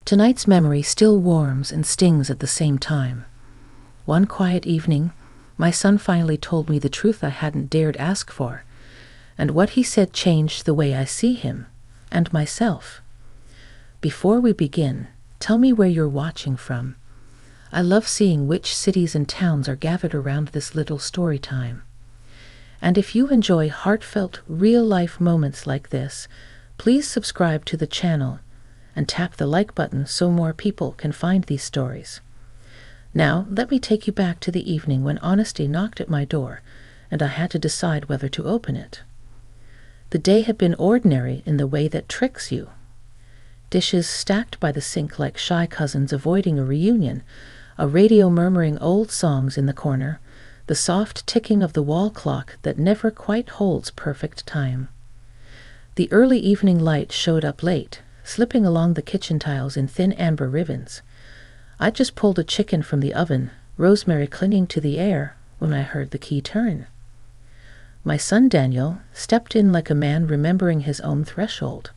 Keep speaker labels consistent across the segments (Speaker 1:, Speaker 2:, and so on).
Speaker 1: Tonight's memory still warms and stings at the same time. One quiet evening, my son finally told me the truth I hadn't dared ask for, and what he said changed the way I see him and myself. Before we begin, tell me where you're watching from. I love seeing which cities and towns are gathered around this little story time. And if you enjoy heartfelt, real-life moments like this, please subscribe to the channel and tap the like button so more people can find these stories. Now, let me take you back to the evening when honesty knocked at my door, and I had to decide whether to open it. The day had been ordinary in the way that tricks you. Dishes stacked by the sink like shy cousins avoiding a reunion, a radio murmuring old songs in the corner, the soft ticking of the wall clock that never quite holds perfect time. The early evening light showed up late, slipping along the kitchen tiles in thin amber ribbons. I just pulled a chicken from the oven, rosemary clinging to the air, when I heard the key turn. My son Daniel stepped in like a man remembering his own threshold.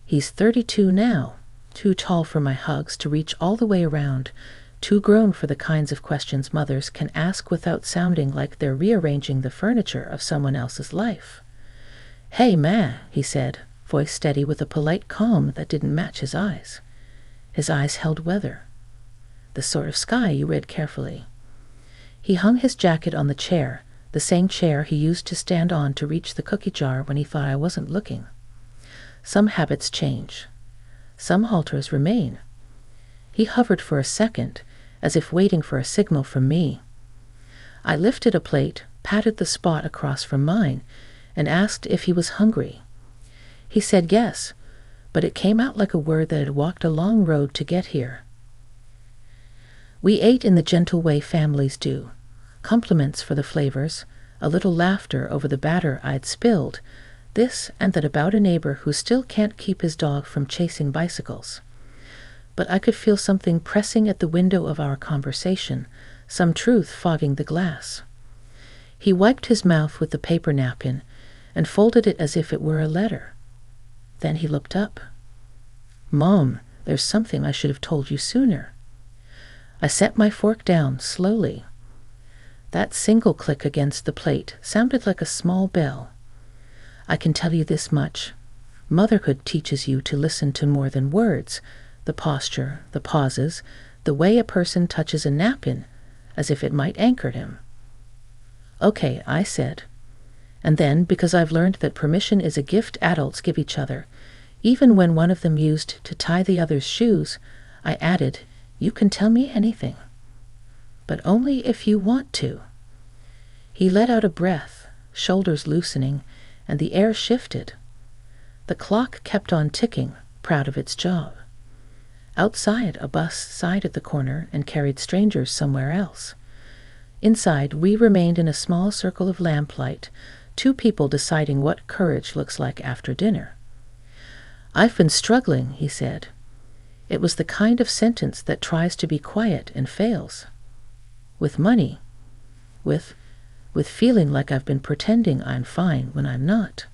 Speaker 1: He's 32 now, too tall for my hugs to reach all the way around, too grown for the kinds of questions mothers can ask without sounding like they're rearranging the furniture of someone else's life. "Hey, Ma," he said, voice steady with a polite calm that didn't match his eyes. His eyes held weather, the sort of sky you read carefully. He hung his jacket on the chair, the same chair he used to stand on to reach the cookie jar when he thought I wasn't looking. Some habits change. Some halters remain. He hovered for a second, as if waiting for a signal from me. I lifted a plate, patted the spot across from mine, and asked if he was hungry. He said yes, but it came out like a word that had walked a long road to get here. We ate in the gentle way families do. Compliments for the flavors, a little laughter over the batter I'd spilled, this and that about a neighbor who still can't keep his dog from chasing bicycles. But I could feel something pressing at the window of our conversation, some truth fogging the glass. He wiped his mouth with the paper napkin and folded it as if it were a letter. Then he looked up. "Mom, there's something I should have told you sooner." I set my fork down slowly. That single click against the plate sounded like a small bell. "I can tell you this much. Motherhood teaches you to listen to more than words, the posture, the pauses, the way a person touches a napkin, as if it might anchor him." "Okay," I said. And then, because I've learned that permission is a gift adults give each other, even when one of them used to tie the other's shoes, I added, "You can tell me anything. But only if you want to." He let out a breath, shoulders loosening, and the air shifted. The clock kept on ticking, proud of its job. Outside, a bus sighed at the corner and carried strangers somewhere else. Inside, we remained in a small circle of lamplight, two people deciding what courage looks like after dinner. "I've been struggling," he said. It was the kind of sentence that tries to be quiet and fails. "With money. With feeling like I've been pretending I'm fine when I'm not."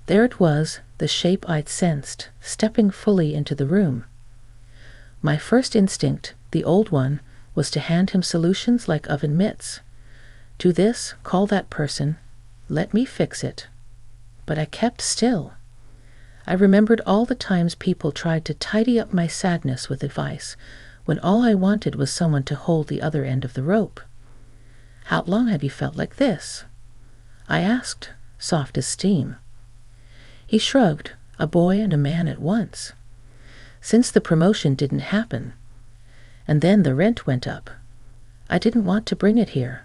Speaker 1: There it was, the shape I'd sensed, stepping fully into the room. My first instinct, the old one, was to hand him solutions like oven mitts. Do this, call that person, let me fix it. But I kept still. I remembered all the times people tried to tidy up my sadness with advice, when all I wanted was someone to hold the other end of the rope. "How long have you felt like this?" I asked, soft as steam. He shrugged, a boy and a man at once. "Since the promotion didn't happen. And then the rent went up. I didn't want to bring it here.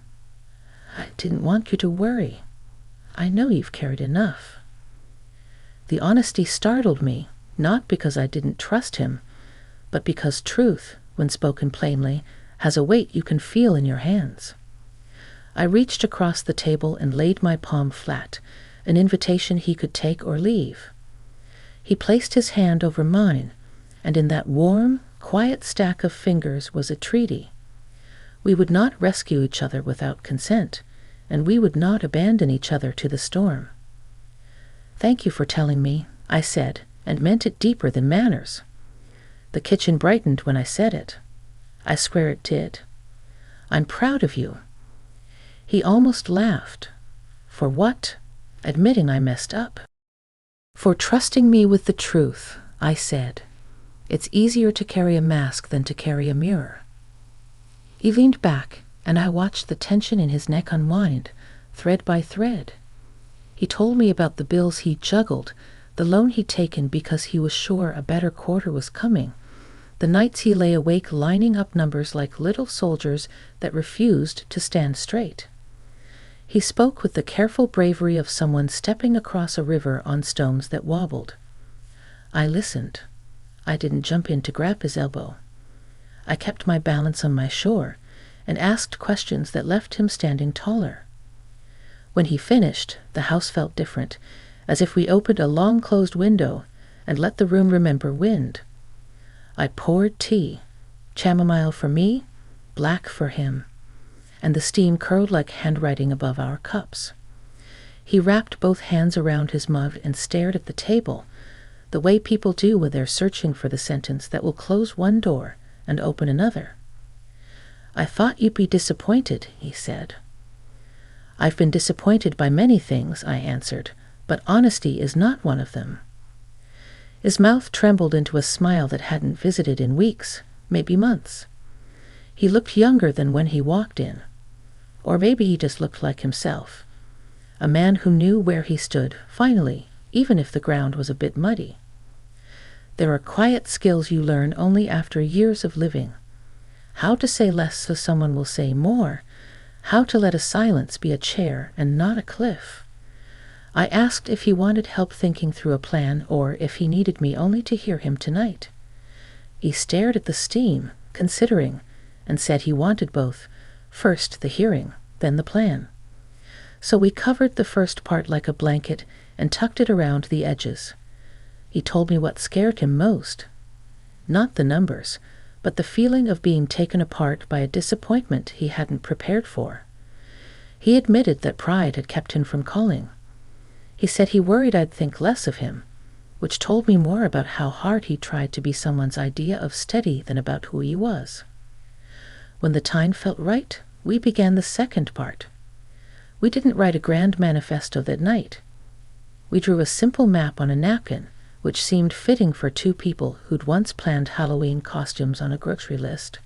Speaker 1: I didn't want you to worry. I know you've carried enough." The honesty startled me, not because I didn't trust him, but because truth, when spoken plainly, has a weight you can feel in your hands. I reached across the table and laid my palm flat, an invitation he could take or leave. He placed his hand over mine, and in that warm, quiet stack of fingers was a treaty. We would not rescue each other without consent, and we would not abandon each other to the storm. "Thank you for telling me," I said, and meant it deeper than manners. The kitchen brightened when I said it. I swear it did. I'm proud of you. He almost laughed. For what? Admitting I messed up. For trusting me with the truth, I said. It's easier to carry a mask than to carry a mirror. He leaned back, and I watched the tension in his neck unwind, thread by thread. He told me about the bills he'd juggled, the loan he'd taken because he was sure a better quarter was coming, the nights he lay awake lining up numbers like little soldiers that refused to stand straight. He spoke with the careful bravery of someone stepping across a river on stones that wobbled. I listened. I didn't jump in to grab his elbow. I kept my balance on my shore and asked questions that left him standing taller. When he finished, the house felt different, as if we opened a long-closed window and let the room remember wind. I poured tea, chamomile for me, black for him, and the steam curled like handwriting above our cups. He wrapped both hands around his mug and stared at the table, the way people do when they're searching for the sentence that will close one door and open another. I thought you'd be disappointed, he said. I've been disappointed by many things, I answered, but honesty is not one of them. His mouth trembled into a smile that hadn't visited in weeks, maybe months. He looked younger than when he walked in. Or maybe he just looked like himself. A man who knew where he stood, finally, even if the ground was a bit muddy. There are quiet skills you learn only after years of living. How to say less so someone will say more. How to let a silence be a chair and not a cliff. I asked if he wanted help thinking through a plan or if he needed me only to hear him tonight. He stared at the steam, considering, and said he wanted both. First the hearing, then the plan. So we covered the first part like a blanket and tucked it around the edges. He told me what scared him most. Not the numbers, but the feeling of being taken apart by a disappointment he hadn't prepared for. He admitted that pride had kept him from calling. He said he worried I'd think less of him, which told me more about how hard he tried to be someone's idea of steady than about who he was. When the time felt right, we began the second part. We didn't write a grand manifesto that night. We drew a simple map on a napkin, which seemed fitting for two people who'd once planned Halloween costumes on a grocery list.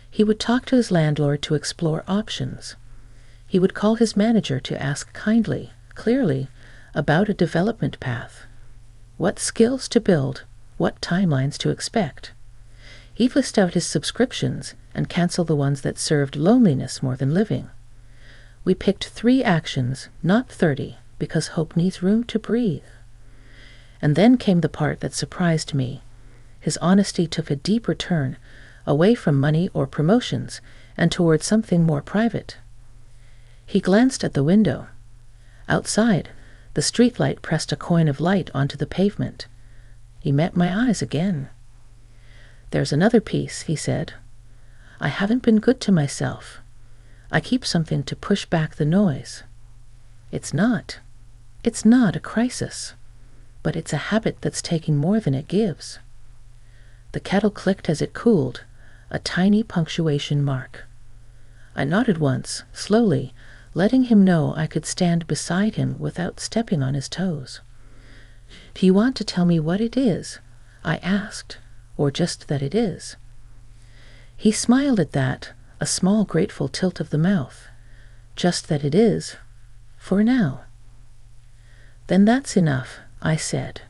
Speaker 1: He would talk to his landlord to explore options. He would call his manager to ask kindly, clearly, about a development path. What skills to build, what timelines to expect. He'd list out his subscriptions and cancel the ones that served loneliness more than living. We picked 3 actions, not 30, because hope needs room to breathe. And then came the part that surprised me. His honesty took a deeper turn, away from money or promotions, and toward something more private. He glanced at the window. Outside, the streetlight pressed a coin of light onto the pavement. He met my eyes again. There's another piece, he said. I haven't been good to myself. I keep something to push back the noise. It's not a crisis, but it's a habit that's taking more than it gives. The kettle clicked as it cooled, a tiny punctuation mark. I nodded once, slowly, letting him know I could stand beside him without stepping on his toes. Do you want to tell me what it is? I asked, or just that it is. He smiled at that, a small grateful tilt of the mouth. Just that it is, for now. Then that's enough, I said.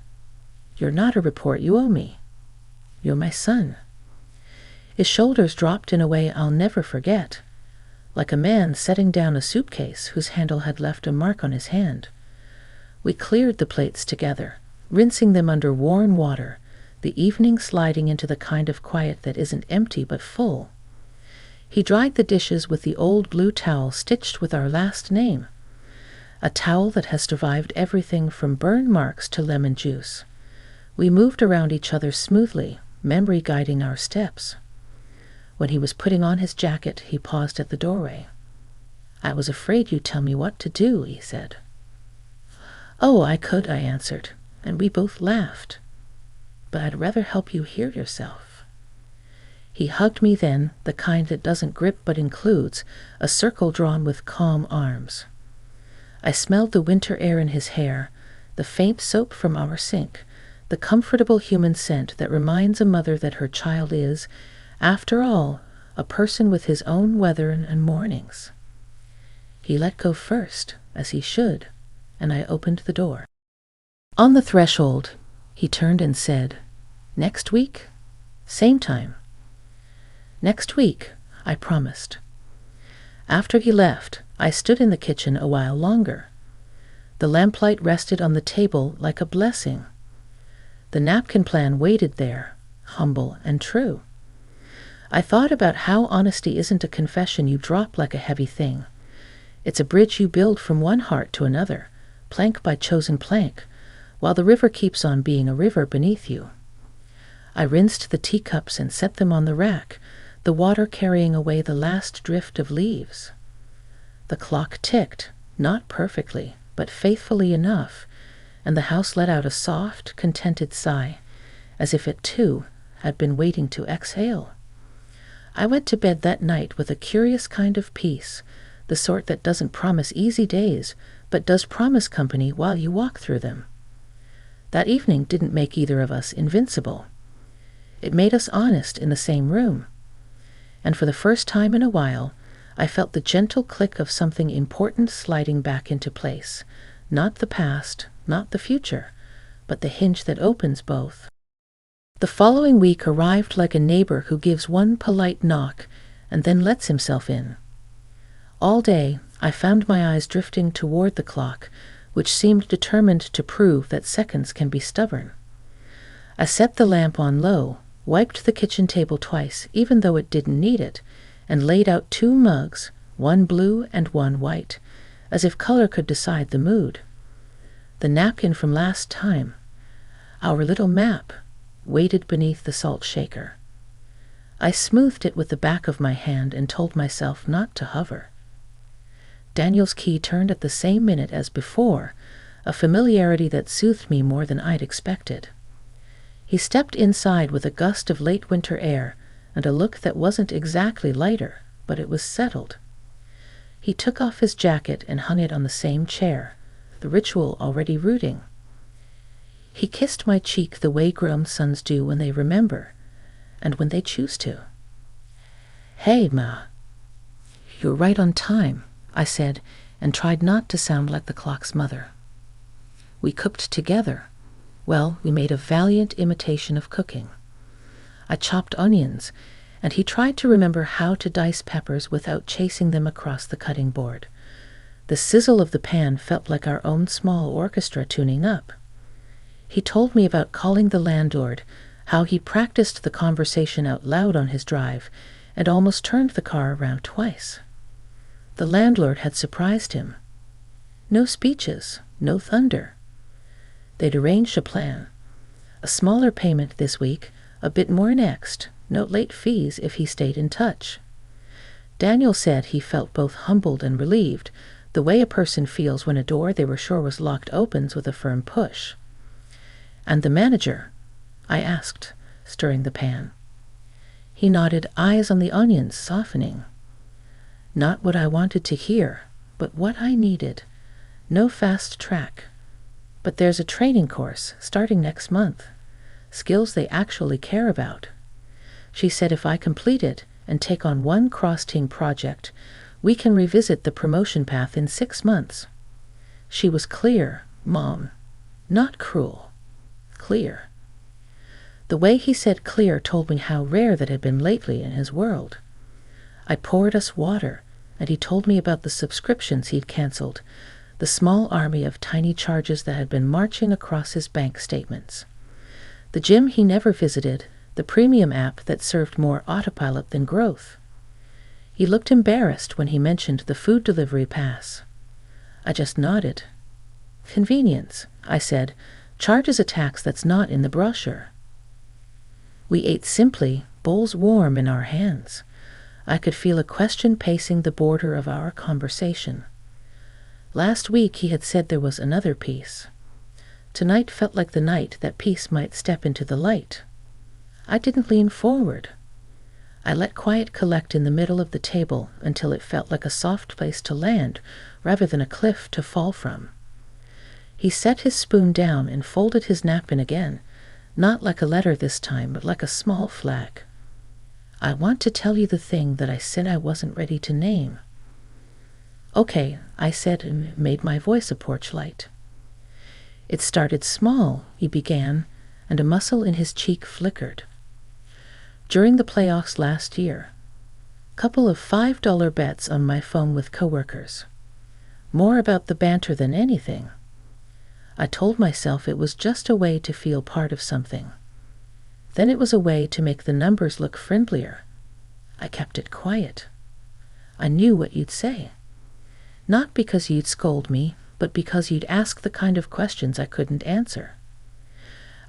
Speaker 1: You're not a report you owe me. You're my son. His shoulders dropped in a way I'll never forget, like a man setting down a suitcase whose handle had left a mark on his hand. We cleared the plates together, rinsing them under warm water, the evening sliding into the kind of quiet that isn't empty but full. He dried the dishes with the old blue towel stitched with our last name, a towel that has survived everything from burn marks to lemon juice. We moved around each other smoothly, memory guiding our steps. When he was putting on his jacket, he paused at the doorway. I was afraid you'd tell me what to do, he said. Oh, I could, I answered, and we both laughed. but I'd rather help you hear yourself." He hugged me then, the kind that doesn't grip but includes a circle drawn with calm arms. I smelled the winter air in his hair, the faint soap from our sink, the comfortable human scent that reminds a mother that her child is, after all, a person with his own weather and mornings. He let go first, as he should, and I opened the door. On the threshold, he turned and said, "Next week? Same time." "Next week," I promised. After he left, I stood in the kitchen a while longer. The lamplight rested on the table like a blessing. The napkin plan waited there, humble and true. I thought about how honesty isn't a confession you drop like a heavy thing. It's a bridge you build from one heart to another, plank by chosen plank, while the river keeps on being a river beneath you. I rinsed the teacups and set them on the rack, the water carrying away the last drift of leaves. The clock ticked, not perfectly, but faithfully enough, and the house let out a soft, contented sigh, as if it too had been waiting to exhale. I went to bed that night with a curious kind of peace, the sort that doesn't promise easy days, but does promise company while you walk through them. That evening didn't make either of us invincible. It made us honest in the same room. And for the first time in a while, I felt the gentle click of something important sliding back into place. Not the past, not the future, but the hinge that opens both. The following week arrived like a neighbor who gives one polite knock and then lets himself in. All day, I found my eyes drifting toward the clock, which seemed determined to prove that seconds can be stubborn. I set the lamp on low, wiped the kitchen table twice, even though it didn't need it, and laid out 2 mugs, one blue and one white, as if color could decide the mood. The napkin from last time, our little map, waited beneath the salt shaker. I smoothed it with the back of my hand and told myself not to hover. Daniel's key turned at the same minute as before, a familiarity that soothed me more than I'd expected. He stepped inside with a gust of late winter air and a look that wasn't exactly lighter, but it was settled. He took off his jacket and hung it on the same chair, the ritual already rooting. He kissed my cheek the way grown sons do when they remember, and when they choose to. "Hey, Ma." "You're right on time," I said, and tried not to sound like the clock's mother. We cooked together. Well, we made a valiant imitation of cooking. I chopped onions, and he tried to remember how to dice peppers without chasing them across the cutting board. The sizzle of the pan felt like our own small orchestra tuning up. He told me about calling the landlord, how he practiced the conversation out loud on his drive, and almost turned the car around twice. The landlord had surprised him. No speeches, no thunder. They'd arranged a plan. A smaller payment this week, a bit more next, no late fees if he stayed in touch. Daniel said he felt both humbled and relieved, the way a person feels when a door they were sure was locked opens with a firm push. "And the manager?" I asked, stirring the pan. He nodded, eyes on the onions softening. Not what I wanted to hear, but what I needed. No fast track. But there's a training course starting next month. Skills they actually care about. She said if I complete it and take on one cross-team project, we can revisit the promotion path in 6 months. She was clear, Mom. Not cruel. Clear. The way he said clear told me how rare that had been lately in his world. I poured us water, and he told me about the subscriptions he'd canceled, the small army of tiny charges that had been marching across his bank statements. The gym he never visited, the premium app that served more autopilot than growth. He looked embarrassed when he mentioned the food delivery pass. I just nodded. Convenience, I said, charges a tax that's not in the brochure. We ate simply, bowls warm in our hands. I could feel a question pacing the border of our conversation. Last week he had said there was another piece. Tonight felt like the night that peace might step into the light. I didn't lean forward. I let quiet collect in the middle of the table until it felt like a soft place to land rather than a cliff to fall from. He set his spoon down and folded his napkin again, not like a letter this time, but like a small flag. I want to tell you the thing that I said I wasn't ready to name. Okay, I said and made my voice a porch light. It started small, he began, and a muscle in his cheek flickered. During the playoffs last year, couple of $5 bets on my phone with coworkers. More about the banter than anything. I told myself it was just a way to feel part of something. Then it was a way to make the numbers look friendlier. I kept it quiet. I knew what you'd say. Not because you'd scold me, but because you'd ask the kind of questions I couldn't answer.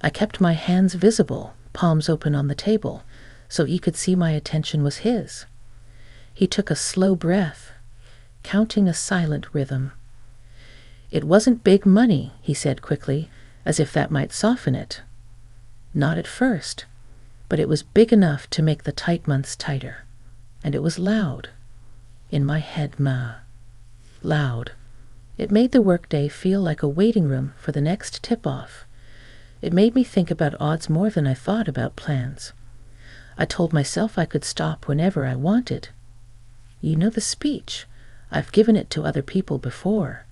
Speaker 1: I kept my hands visible, palms open on the table, so he could see my attention was his. He took a slow breath, counting a silent rhythm. It wasn't big money, he said quickly, as if that might soften it. Not at first, but it was big enough to make the tight months tighter. And it was loud. In my head, loud. It made the workday feel like a waiting room for the next tip-off. It made me think about odds more than I thought about plans. I told myself I could stop whenever I wanted. You know the speech. I've given it to other people before.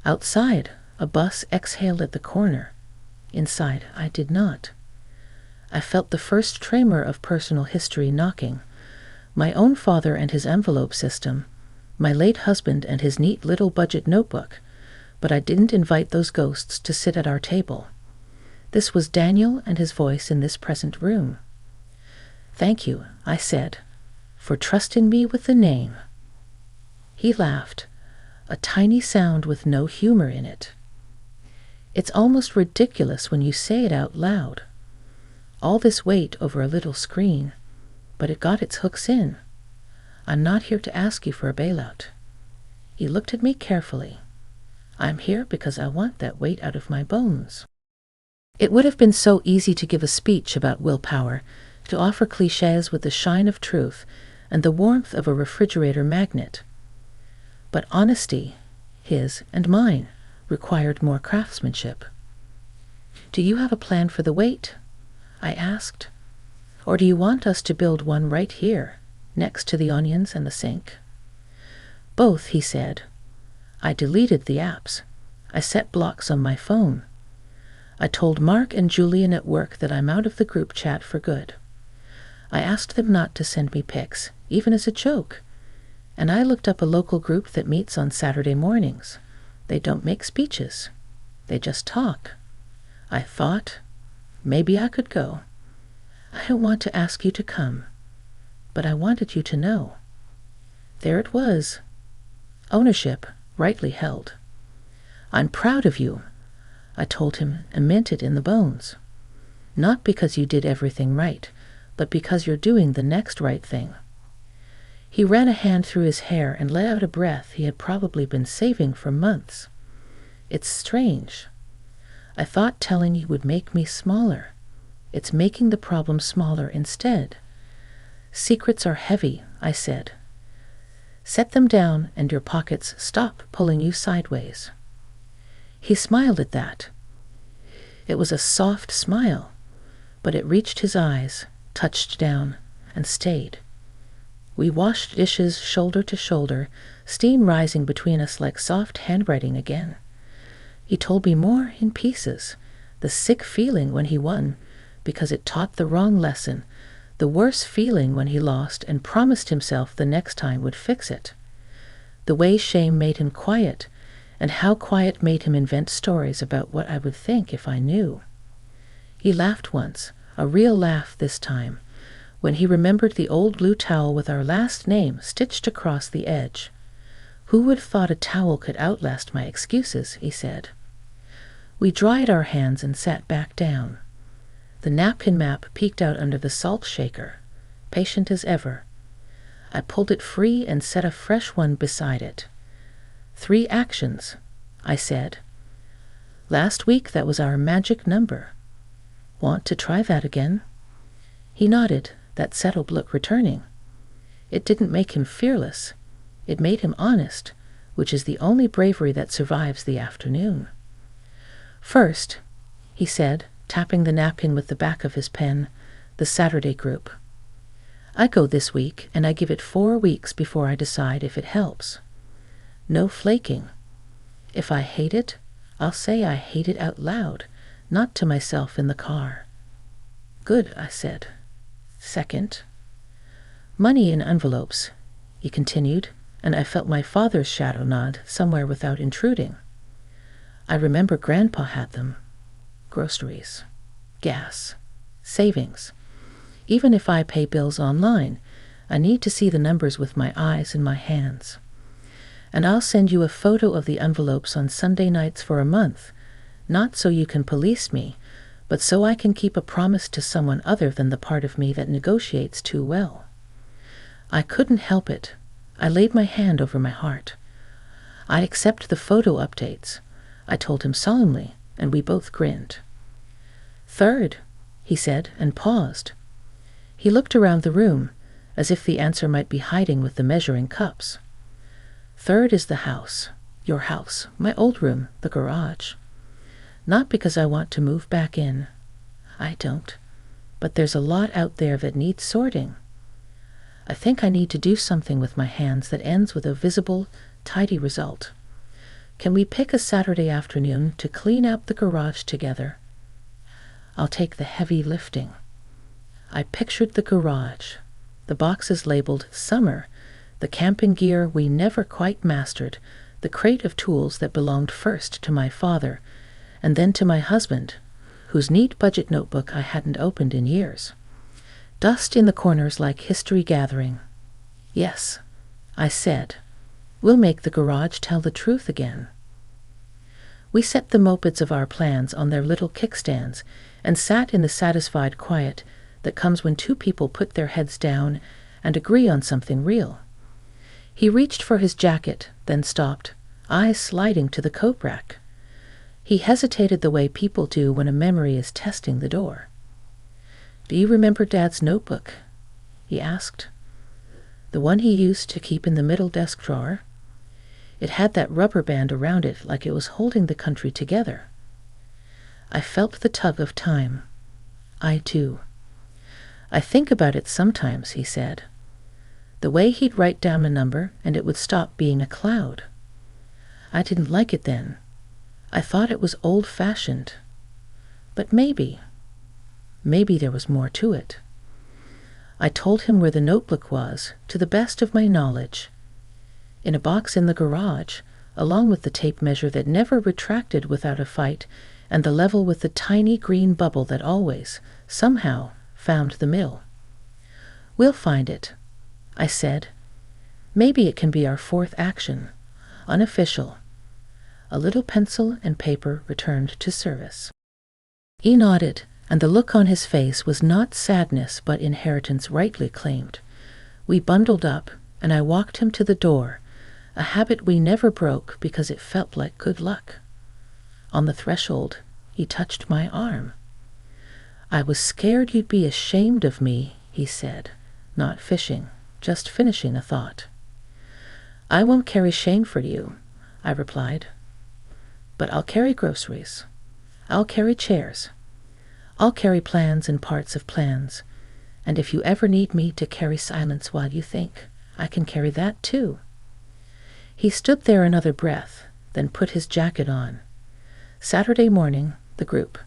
Speaker 1: Outside, a bus exhaled at the corner. Inside, I did not. I felt the first tremor of personal history knocking. My own father and his envelope system, my late husband and his neat little budget notebook, but I didn't invite those ghosts to sit at our table. This was Daniel and his voice in this present room. Thank you, I said, for trusting me with the name. He laughed, a tiny sound with no humor in it. It's almost ridiculous when you say it out loud. All this weight over a little screen, but it got its hooks in. I'm not here to ask you for a bailout. He looked at me carefully. I'm here because I want that weight out of my bones. It would have been so easy to give a speech about willpower, to offer cliches with the shine of truth and the warmth of a refrigerator magnet. But honesty, his and mine, required more craftsmanship. Do you have a plan for the weight? I asked. Or do you want us to build one right here, next to the onions and the sink? Both, he said. I deleted the apps. I set blocks on my phone. I told Mark and Julian at work that I'm out of the group chat for good. I asked them not to send me pics, even as a joke. And I looked up a local group that meets on Saturday mornings. They don't make speeches. They just talk. I thought, maybe I could go. I don't want to ask you to come, but I wanted you to know. There it was. Ownership, rightly held. I'm proud of you, I told him, and meant it in the bones. Not because you did everything right, but because you're doing the next right thing. He ran a hand through his hair and let out a breath he had probably been saving for months. It's strange. I thought telling you would make me smaller. It's making the problem smaller instead. Secrets are heavy, I said. Set them down and your pockets stop pulling you sideways. He smiled at that. It was a soft smile, but it reached his eyes, touched down, and stayed. We washed dishes shoulder to shoulder, steam rising between us like soft handwriting again. He told me more in pieces, the sick feeling when he won, because it taught the wrong lesson, the worse feeling when he lost and promised himself the next time would fix it. The way shame made him quiet, and how quiet made him invent stories about what I would think if I knew. He laughed once, a real laugh this time, when he remembered the old blue towel with our last name stitched across the edge. Who would have thought a towel could outlast my excuses, he said. We dried our hands and sat back down. The napkin map peeked out under the salt shaker, patient as ever. I pulled it free and set a fresh one beside it. 3 actions, I said. Last week that was our magic number. Want to try that again?" He nodded, that settled look returning. It didn't make him fearless. It made him honest, which is the only bravery that survives the afternoon. "First," he said, tapping the napkin with the back of his pen, "the Saturday group. I go this week, and I give it 4 weeks before I decide if it helps. No flaking. If I hate it, I'll say I hate it out loud, not to myself in the car." "Good," I said. "Second, money in envelopes," he continued, and I felt my father's shadow nod somewhere without intruding. "I remember Grandpa had them. Groceries, gas, savings. Even if I pay bills online, I need to see the numbers with my eyes and my hands. And I'll send you a photo of the envelopes on Sunday nights for a month, not so you can police me, but so I can keep a promise to someone other than the part of me that negotiates too well." I couldn't help it. I laid my hand over my heart. "I'd accept the photo updates," I told him solemnly, and we both grinned. "Third," he said, and paused. He looked around the room, as if the answer might be hiding with the measuring cups. "Third is the house, your house, my old room, the garage. Not because I want to move back in. I don't. But there's a lot out there that needs sorting. I think I need to do something with my hands that ends with a visible, tidy result. Can we pick a Saturday afternoon to clean out the garage together? I'll take the heavy lifting." I pictured the garage, the boxes labeled summer, the camping gear we never quite mastered, the crate of tools that belonged first to my father, and then to my husband, whose neat budget notebook I hadn't opened in years. Dust in the corners like history gathering. "Yes," I said, "we'll make the garage tell the truth again." We set the mopeds of our plans on their little kickstands and sat in the satisfied quiet that comes when 2 people put their heads down and agree on something real. He reached for his jacket, then stopped, eyes sliding to the coat rack. He hesitated the way people do when a memory is testing the door. "Do you remember Dad's notebook?" he asked. "The one he used to keep in the middle desk drawer? It had that rubber band around it like it was holding the country together." I felt the tug of time. I too. "I think about it sometimes," he said. The way he'd write down a number and it would stop being a cloud. I didn't like it then. I thought it was old-fashioned. But maybe there was more to it. I told him where the notebook was, to the best of my knowledge. In a box in the garage, along with the tape measure that never retracted without a fight, and the level with the tiny green bubble that always, somehow, found the mill. "We'll find it," I said. "Maybe it can be our 4th action, unofficial." A little pencil and paper returned to service. He nodded, and the look on his face was not sadness but inheritance rightly claimed. We bundled up, and I walked him to the door, a habit we never broke because it felt like good luck. On the threshold, he touched my arm. "I was scared you'd be ashamed of me," he said, not fishing, just finishing a thought. "I won't carry shame for you," I replied. "But I'll carry groceries. I'll carry chairs. I'll carry plans and parts of plans. And if you ever need me to carry silence while you think, I can carry that too." He stood there another breath, then put his jacket on. Saturday morning, the group.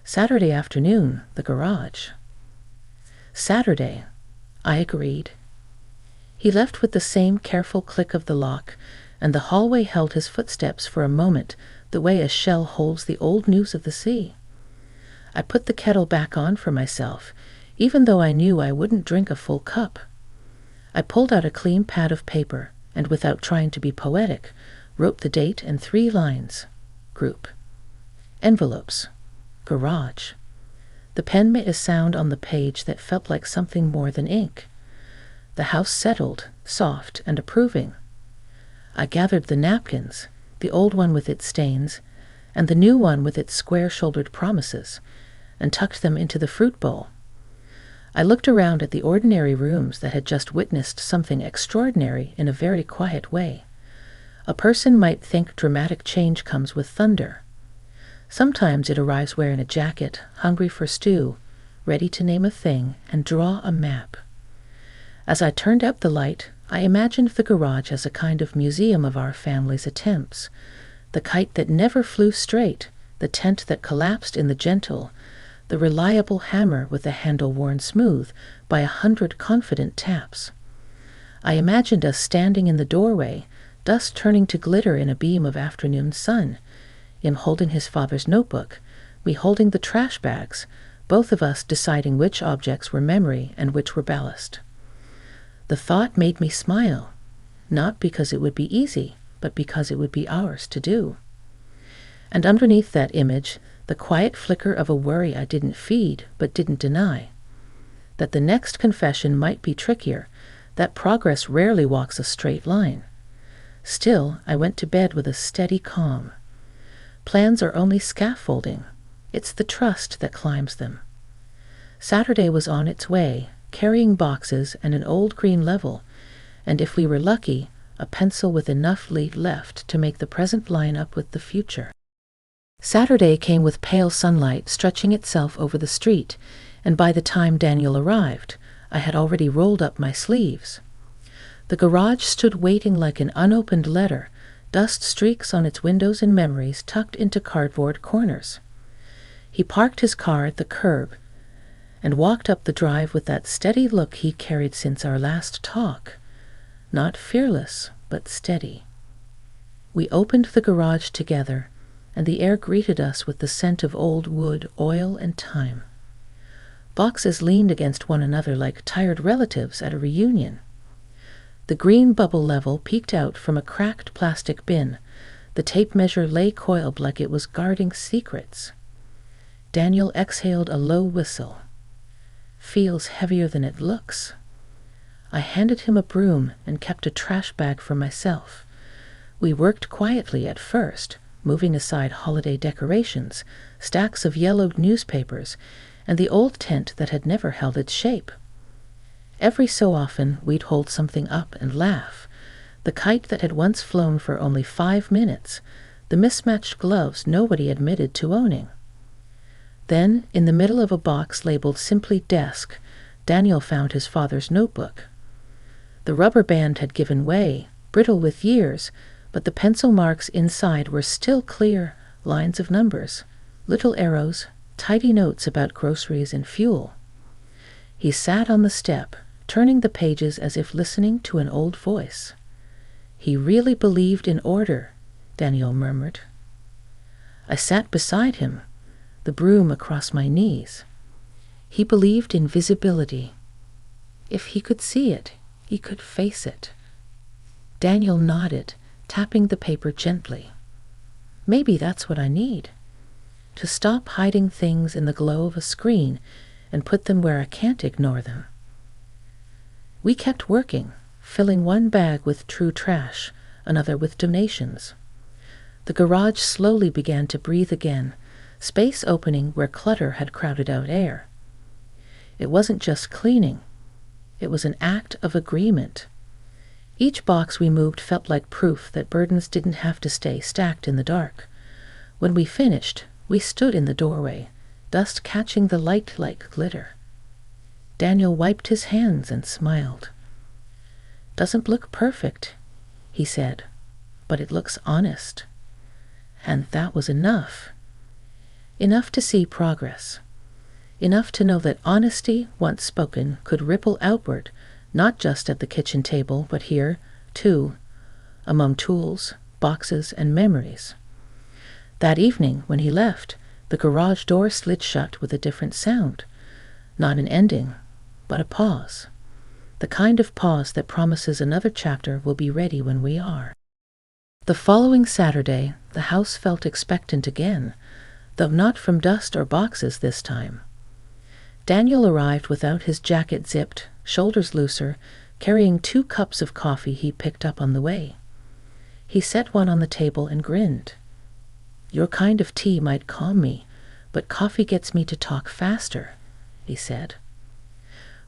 Speaker 1: Saturday afternoon, the garage. "Saturday," I agreed. He left with the same careful click of the lock, and the hallway held his footsteps for a moment the way a shell holds the old news of the sea. I put the kettle back on for myself, even though I knew I wouldn't drink a full cup. I pulled out a clean pad of paper, and without trying to be poetic, wrote the date and 3 lines. Group. Envelopes. Garage. The pen made a sound on the page that felt like something more than ink. The house settled, soft and approving. I gathered the napkins, the old one with its stains, and the new one with its square-shouldered promises, and tucked them into the fruit bowl. I looked around at the ordinary rooms that had just witnessed something extraordinary in a very quiet way. A person might think dramatic change comes with thunder. Sometimes it arrives wearing a jacket, hungry for stew, ready to name a thing and draw a map. As I turned out the light, I imagined the garage as a kind of museum of our family's attempts. The kite that never flew straight, the tent that collapsed in the gentle, the reliable hammer with the handle worn smooth by 100 confident taps. I imagined us standing in the doorway, dust turning to glitter in a beam of afternoon sun, him holding his father's notebook, me holding the trash bags, both of us deciding which objects were memory and which were ballast. The thought made me smile, not because it would be easy, but because it would be ours to do. And underneath that image, the quiet flicker of a worry I didn't feed but didn't deny. That the next confession might be trickier, that progress rarely walks a straight line. Still, I went to bed with a steady calm. Plans are only scaffolding. It's the trust that climbs them. Saturday was on its way, carrying boxes and an old green level, and if we were lucky, a pencil with enough lead left to make the present line up with the future. Saturday came with pale sunlight stretching itself over the street, and by the time Daniel arrived, I had already rolled up my sleeves. The garage stood waiting like an unopened letter, dust streaks on its windows and memories tucked into cardboard corners. He parked his car at the curb and walked up the drive with that steady look he carried since our last talk. Not fearless, but steady. We opened the garage together, and the air greeted us with the scent of old wood, oil, and time. Boxes leaned against one another like tired relatives at a reunion. The green bubble level peeked out from a cracked plastic bin. The tape measure lay coiled like it was guarding secrets. Daniel exhaled a low whistle. Feels heavier than it looks. I handed him a broom and kept a trash bag for myself. We worked quietly at first, moving aside holiday decorations, stacks of yellowed newspapers, and the old tent that had never held its shape. Every so often we'd hold something up and laugh. The kite that had once flown for only 5 minutes, the mismatched gloves nobody admitted to owning. Then, in the middle of a box labeled simply desk, Daniel found his father's notebook. The rubber band had given way, brittle with years, but the pencil marks inside were still clear, lines of numbers, little arrows, tidy notes about groceries and fuel. He sat on the step, turning the pages as if listening to an old voice. He really believed in order, Daniel murmured. I sat beside him, the broom across my knees. He believed in visibility. If he could see it, he could face it. Daniel nodded, tapping the paper gently. Maybe that's what I need. To stop hiding things in the glow of a screen and put them where I can't ignore them. We kept working, filling one bag with true trash, another with donations. The garage slowly began to breathe again, space opening where clutter had crowded out air. It wasn't just cleaning. It was an act of agreement. Each box we moved felt like proof that burdens didn't have to stay stacked in the dark. When we finished, we stood in the doorway, dust catching the light like glitter. Daniel wiped his hands and smiled. "Doesn't look perfect," he said, "but it looks honest." And that was enough. Enough to see progress. Enough to know that honesty, once spoken, could ripple outward, not just at the kitchen table, but here, too, among tools, boxes, and memories. That evening, when he left, the garage door slid shut with a different sound. Not an ending, but a pause. The kind of pause that promises another chapter will be ready when we are. The following Saturday, the house felt expectant again, though not from dust or boxes this time. Daniel arrived without his jacket zipped, shoulders looser, carrying 2 cups of coffee he picked up on the way. He set one on the table and grinned. "Your kind of tea might calm me, but coffee gets me to talk faster," he said.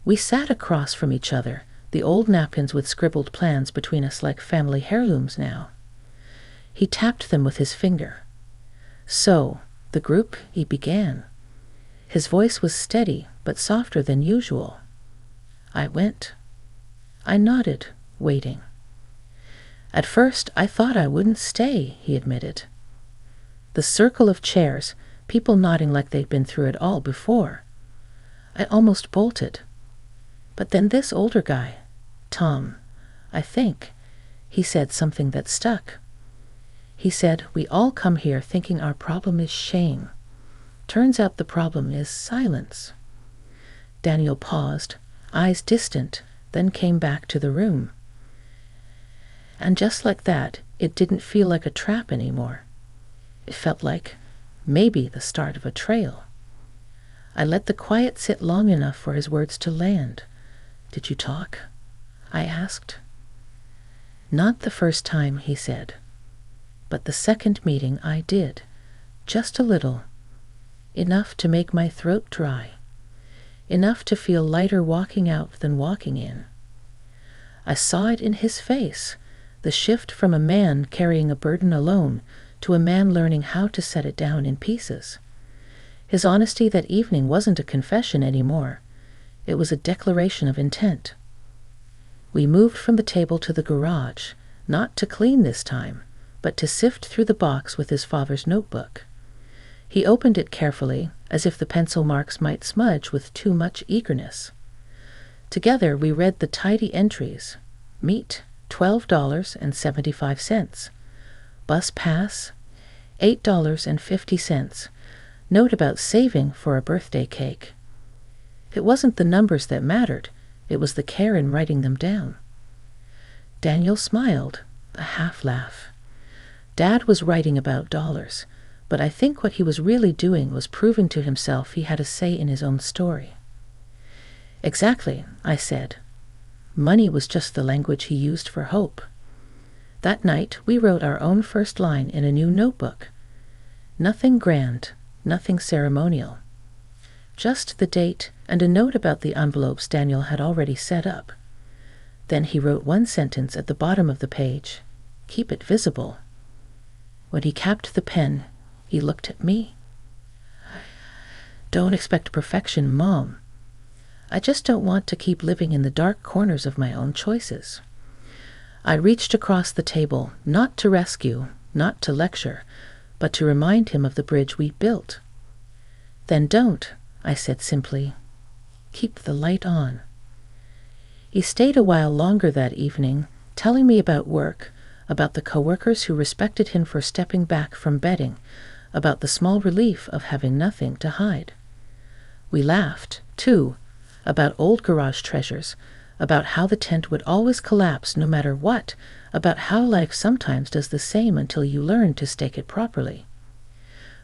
Speaker 1: We sat across from each other, the old napkins with scribbled plans between us like family heirlooms now. He tapped them with his finger. "So, the group," he began. His voice was steady, but softer than usual. "I went." I nodded, waiting. "At first, I thought I wouldn't stay," he admitted. The circle of chairs, people nodding like they'd been through it all before. I almost bolted. But then this older guy, Tom, I think, he said something that stuck. He said, "We all come here thinking our problem is shame. Turns out the problem is silence." Daniel paused, eyes distant, then came back to the room. And just like that, it didn't feel like a trap anymore. It felt like maybe the start of a trail. I let the quiet sit long enough for his words to land. "Did you talk?" I asked. "Not the first time," he said. "But the second meeting I did. Just a little. Enough to make my throat dry. Enough to feel lighter walking out than walking in." I saw it in his face, the shift from a man carrying a burden alone to a man learning how to set it down in pieces. His honesty that evening wasn't a confession anymore. It was a declaration of intent. We moved from the table to the garage, not to clean this time, but to sift through the box with his father's notebook. He opened it carefully, as if the pencil marks might smudge with too much eagerness. Together we read the tidy entries. Meat, $12.75. Bus pass, $8.50. Note about saving for a birthday cake. It wasn't the numbers that mattered. It was the care in writing them down. Daniel smiled, a half laugh. Dad was writing about dollars, but I think what he was really doing was proving to himself he had a say in his own story. "Exactly," I said. Money was just the language he used for hope. That night, we wrote our own first line in a new notebook. Nothing grand, nothing ceremonial. Just the date and a note about the envelopes Daniel had already set up. Then he wrote one sentence at the bottom of the page, "Keep it visible." When he capped the pen, he looked at me. "Don't expect perfection, Mom. I just don't want to keep living in the dark corners of my own choices." I reached across the table, not to rescue, not to lecture, but to remind him of the bridge we built. "Then don't," I said simply. "Keep the light on." He stayed a while longer that evening, telling me about work, about the coworkers who respected him for stepping back from betting, about the small relief of having nothing to hide. We laughed, too, about old garage treasures, about how the tent would always collapse no matter what, about how life sometimes does the same until you learn to stake it properly.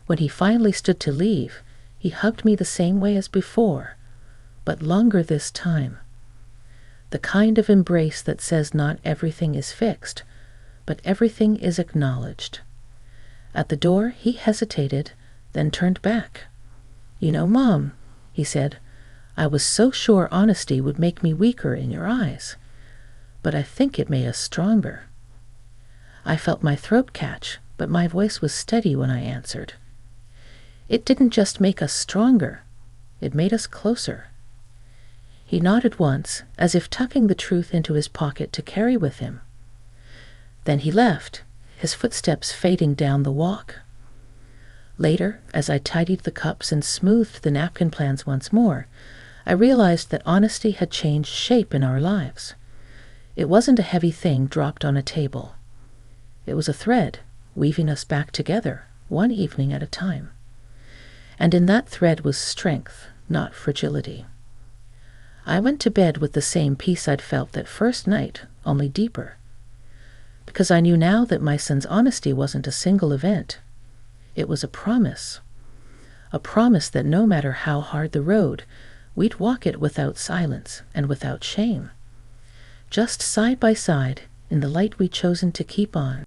Speaker 1: When he finally stood to leave, he hugged me the same way as before, but longer this time. The kind of embrace that says not everything is fixed, but everything is acknowledged. At the door, he hesitated, then turned back. "You know, Mom," he said, "I was so sure honesty would make me weaker in your eyes, but I think it made us stronger." I felt my throat catch, but my voice was steady when I answered. "It didn't just make us stronger, it made us closer." He nodded once, as if tucking the truth into his pocket to carry with him. Then he left, his footsteps fading down the walk. Later, as I tidied the cups and smoothed the napkin plans once more, I realized that honesty had changed shape in our lives. It wasn't a heavy thing dropped on a table. It was a thread, weaving us back together, one evening at a time. And in that thread was strength, not fragility. I went to bed with the same peace I'd felt that first night, only deeper. Because I knew now that my son's honesty wasn't a single event. It was a promise. A promise that no matter how hard the road, we'd walk it without silence and without shame. Just side by side, in the light we'd chosen to keep on.